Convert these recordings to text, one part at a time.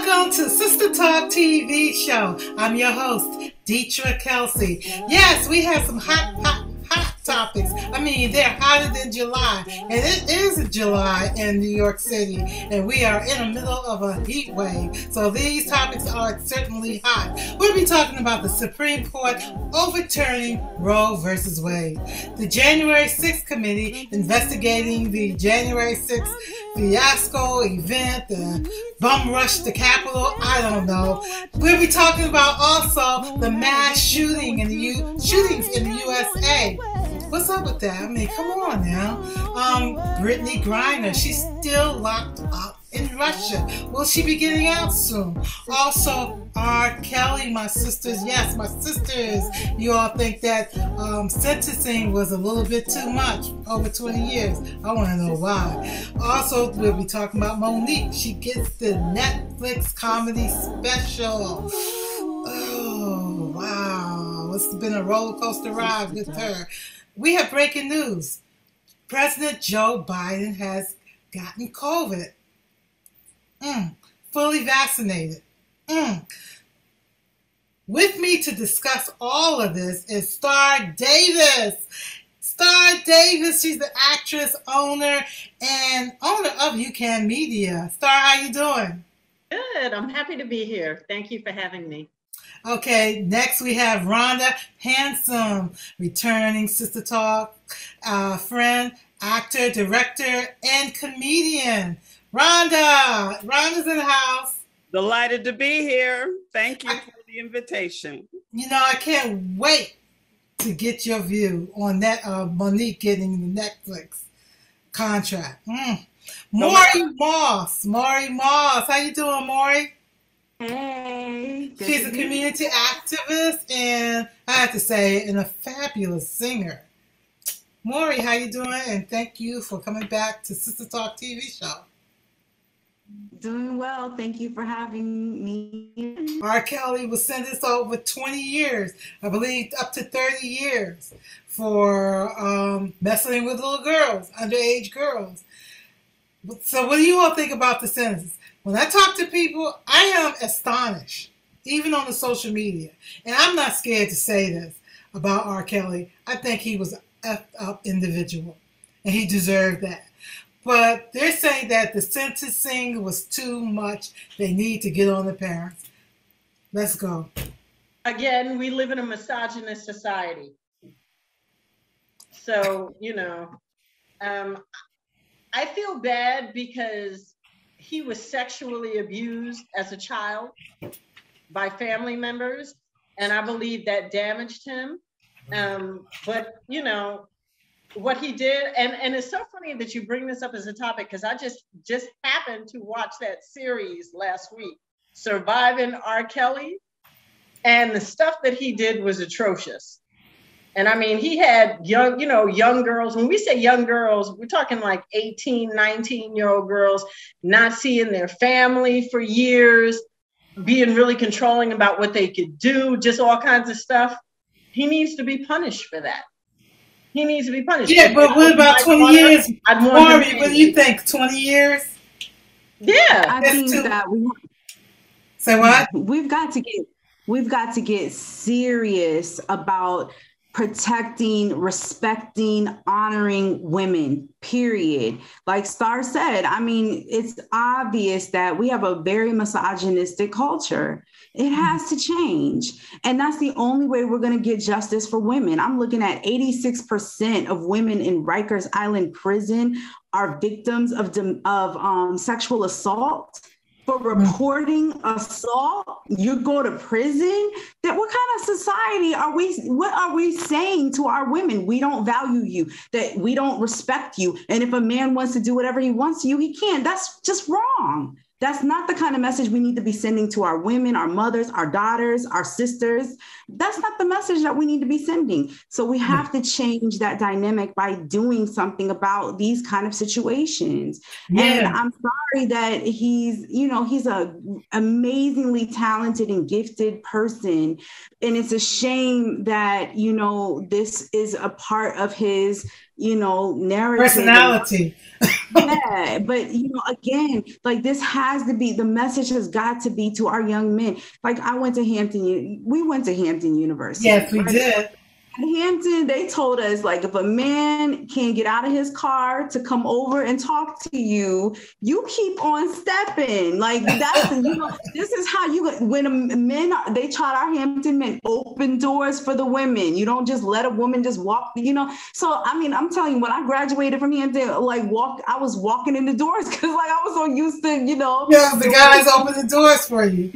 Welcome to Sister Talk TV show. I'm your host, Deetra Kelsey. Yes, we have some hot topics. I mean, they're hotter than July, and it is July in New York City, and we are in the middle of a heat wave. So these topics are certainly hot. We'll be talking about the Supreme Court overturning Roe versus Wade, the January 6th committee investigating the January 6th fiasco event, the bum rush to Capitol. I don't know. We'll be talking about also the mass shootings in the USA. What's up with that? I mean, come on now. Brittany Griner, she's still locked up in Russia. Will she be getting out soon? Also, R. Kelly, my sisters. Yes, my sisters. You all think that sentencing was a little bit too much, over 20 years. I want to know why. Also, we'll be talking about Monique. She gets the Netflix comedy special. Oh, wow. It's been a roller coaster ride with her. We have breaking news. President Joe Biden has gotten COVID. Fully vaccinated. With me to discuss all of this is Star Davis. Star Davis, she's the actress, owner of You Can Media. Star, how you doing? Good. I'm happy to be here. Thank you for having me. Okay, next we have Rhonda Handsome, returning Sister Talk friend, actor, director, and comedian. Rhonda's in the house. Delighted to be here. Thank you for the invitation. You know, I can't wait to get your view on that Monique getting the Netflix contract. Maury Moss. How you doing, Maury? Hey. She's a community activist and I have to say, and a fabulous singer. Maury, how you doing? And thank you for coming back to Sister Talk TV show. Doing well. Thank you for having me. R. Kelly was sentenced over 20 years, I believe up to 30 years, for messing with little girls, underage girls. So what do you all think about the sentence? When I talk to people, I am astonished, even on the social media. And I'm not scared to say this about R. Kelly. I think he was an effed up individual, and he deserved that. But they're saying that the sentencing was too much. They need to get on the parents. Let's go. Again, we live in a misogynist society. So, I feel bad because he was sexually abused as a child by family members, and I believe that damaged him. But what he did, and it's so funny that you bring this up as a topic, because I just happened to watch that series last week, Surviving R. Kelly, and the stuff that he did was atrocious. And I mean, he had young girls. When we say young girls, we're talking like 18, 19-year-old girls not seeing their family for years, being really controlling about what they could do, just all kinds of stuff. He needs to be punished for that. He needs to be punished. Yeah, but what about 20 years? Maury, what do you think? 20 years? Yeah. I think that Say what? We've got to get serious about protecting, respecting, honoring women, period. Like Star said, I mean, it's obvious that we have a very misogynistic culture. It has to change. And that's the only way we're going to get justice for women. I'm looking at 86% of women in Rikers Island prison are victims of sexual assault. For reporting assault, you go to prison. That what kind of society are we? What are we saying to our women? We don't value you, that we don't respect you. And if a man wants to do whatever he wants to you, he can. That's just wrong. That's not the kind of message we need to be sending to our women, our mothers, our daughters, our sisters. That's not the message that we need to be sending. So we have to change that dynamic by doing something about these kind of situations. Yeah. And I'm sorry that he's an amazingly talented and gifted person. And it's a shame that, this is a part of his, narrative. Personality. Yeah, but again, like this has to be the message has got to be to our young men. Like we went to Hampton University, Yes, we right? did. At Hampton, they told us like if a man can't get out of his car to come over and talk to you, you keep on stepping. Like that's this is how they taught our Hampton men open doors for the women. You don't just let a woman just walk. So I mean, I'm telling you, when I graduated from Hampton, I was walking in the doors because like I was so used to Yeah, the guys open the doors for you.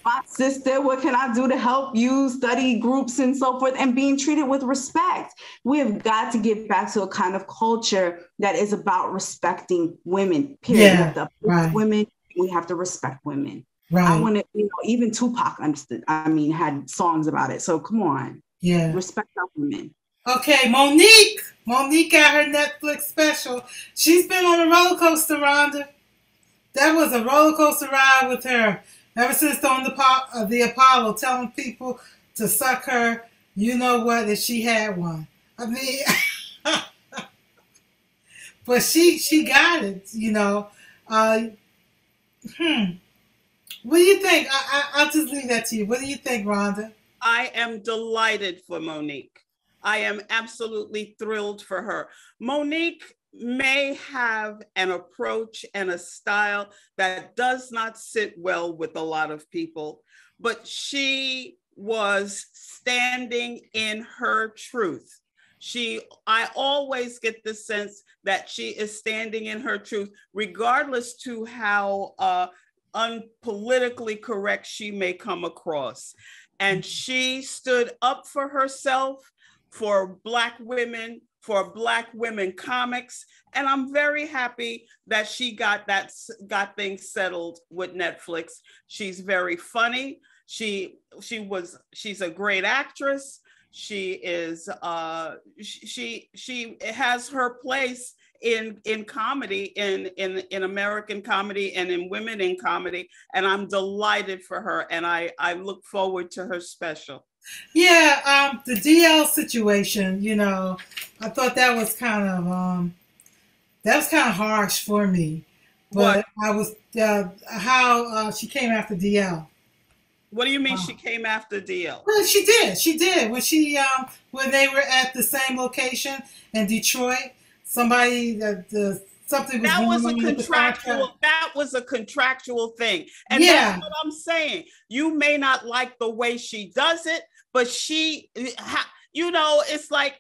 My sister, what can I do to help you? Study groups and so forth, and being treated with respect. We have got to get back to a kind of culture that is about respecting women, period. Yeah, we have to right. women, we have to respect women. Right. I want to, even Tupac had songs about it. So come on. Yeah. Respect our women. Okay, Monique. Monique got her Netflix special. She's been on a roller coaster, Rhonda. That was a roller coaster ride with her. Ever since on the Apollo, telling people to suck her, you know what, if she had one. I mean, but she got it, What do you think? I'll just leave that to you. What do you think, Rhonda? I am delighted for Monique. I am absolutely thrilled for her. Monique may have an approach and a style that does not sit well with a lot of people, but she was standing in her truth. I always get the sense that she is standing in her truth, regardless to how unpolitically correct she may come across. And she stood up for herself, for Black women, for Black women comics. And I'm very happy that she got things settled with Netflix. She's very funny. She's a great actress. She is she has her place in comedy, in American comedy and in women in comedy. And I'm delighted for her. And I look forward to her special. Yeah, the DL situation, I thought that was kind of harsh for me. But What? I was how she came after DL. What do you mean she came after DL? Well, she did. When they were at the same location in Detroit, something was That going was on with the contract. that was a contractual thing. And Yeah. that's what I'm saying. You may not like the way she does it, but it's like,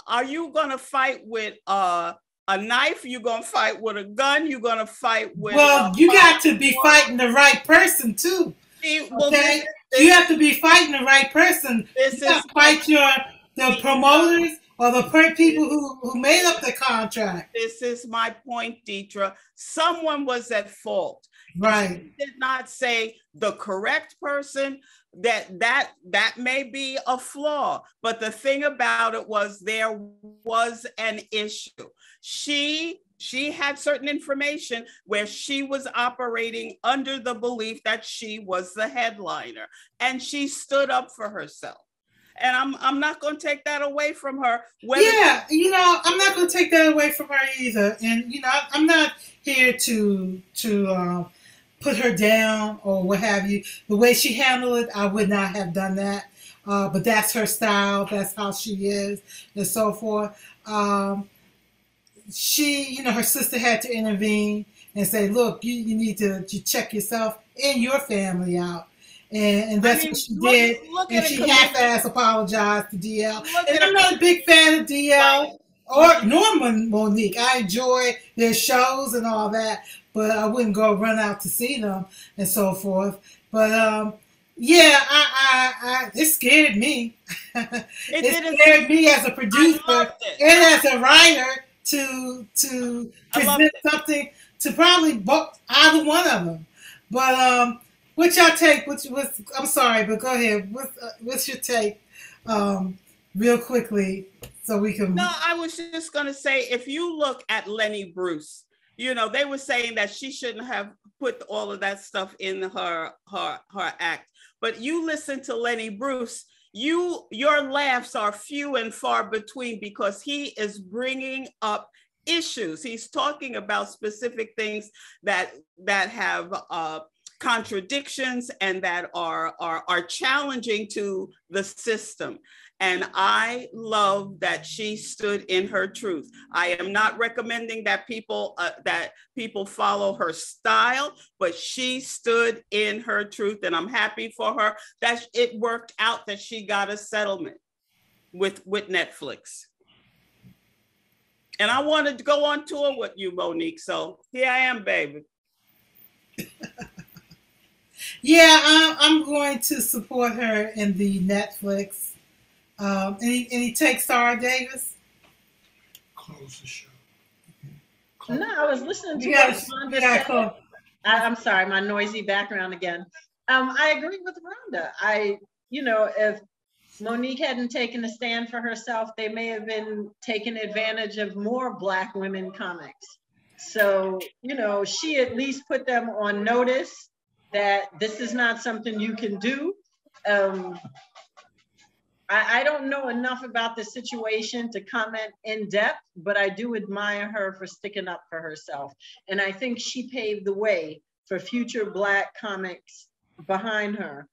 are you going to fight with a knife? You're going to fight with a gun? You're going to fight with You got to be fighting the right person too. Okay? You have to be fighting the right person. You got to fight the promoters or the people who made up the contract. This is my point, Deetra. Someone was at fault. Right. She did not say the correct person. That may be a flaw, but the thing about it was there was an issue. She had certain information where she was operating under the belief that she was the headliner, and she stood up for herself. And I'm not going to take that away from her. I'm not going to take that away from her either. And I'm not here to put her down or what have you. The way she handled it, I would not have done that. But that's her style. That's how she is, and so forth. Her sister had to intervene and say, look, you need to check yourself and your family out. And that's what she did. And she half-ass apologized to DL. And I'm not a big fan of DL or Monique. I enjoy their shows and all that, but I wouldn't go run out to see them and so forth. But it scared me. It scared me as a producer and as a writer to present something to probably either one of them. But what y'all take? I'm sorry, but go ahead. What's your take, real quickly, so we can? No, I was just gonna say, if you look at Lenny Bruce, they were saying that she shouldn't have put all of that stuff in her act. But you listen to Lenny Bruce, your laughs are few and far between because he is bringing up issues. He's talking about specific things that have contradictions and that are challenging to the system. And I love that she stood in her truth. I am not recommending that people follow her style, but she stood in her truth, and I'm happy for her that it worked out, that she got a settlement with Netflix. And I wanted to go on tour with you, Monique. So here I am, baby. Yeah, I'm going to support her in the Netflix. Any take, Sarah Davis? Close the show. No, I was listening to what Rhonda said. I'm sorry, my noisy background again. I agree with Rhonda. If Monique hadn't taken a stand for herself, they may have been taking advantage of more Black women comics. So, she at least put them on notice that this is not something you can do. I don't know enough about the situation to comment in depth, but I do admire her for sticking up for herself. And I think she paved the way for future Black comics behind her.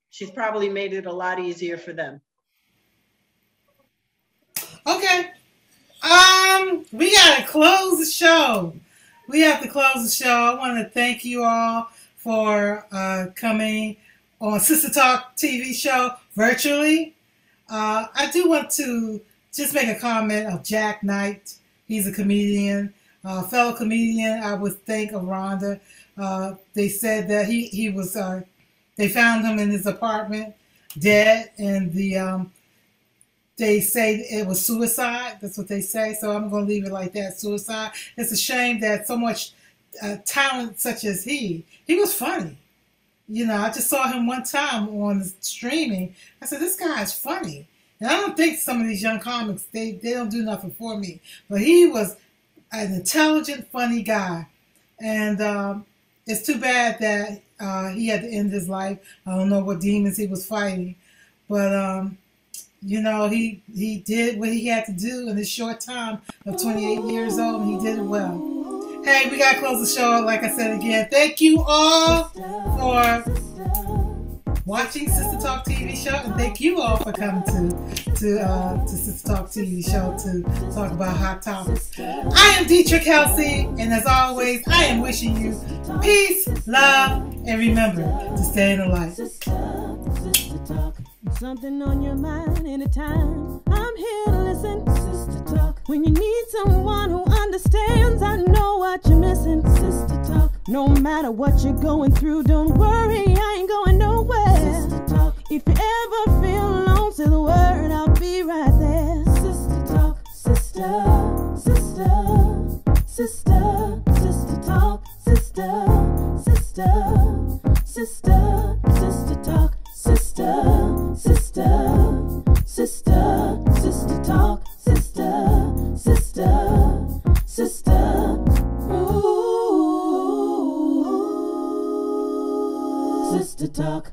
She's probably made it a lot easier for them. Okay. We gotta close the show. We have to close the show. I want to thank you all for coming on Sistah Talk TV show virtually. I do want to just make a comment of Jack Knight. He's a comedian, fellow comedian. I would think of Rhonda. They said that he was. They found him in his apartment, dead, and they say it was suicide. That's what they say. So I'm going to leave it like that, suicide. It's a shame that so much talent such as he was funny. I just saw him one time on streaming. I said, this guy is funny. And I don't think some of these young comics, they don't do nothing for me. But he was an intelligent, funny guy. And it's too bad that he had to end his life. I don't know what demons he was fighting. But, he did what he had to do in his short time of 28 years old, and he did it well. Hey, we got to close the show. Like I said again, thank you all for watching Sistah Talk TV show, and thank you all for coming to Sistah Talk TV show to talk about hot topics. I am Dietrich Kelsey, and as always, I am wishing you peace, love, and remember to stay in the light. Sistah Talk. Something on your mind anytime. I'm here to listen. Sistah Talk. When you need someone who understands, I know what you're missing. Sistah Talk. No matter what you're going through, don't worry, I ain't going nowhere. Sistah Talk. If you ever feel alone, say the word, I'll be right there. Sistah Talk. Sister, sister, sister, Sistah Talk. Sister, sister, sister, Sistah Talk. Sister, sister, sister, Sistah Talk. Sister, sister, sister, ooh, Sistah Talk.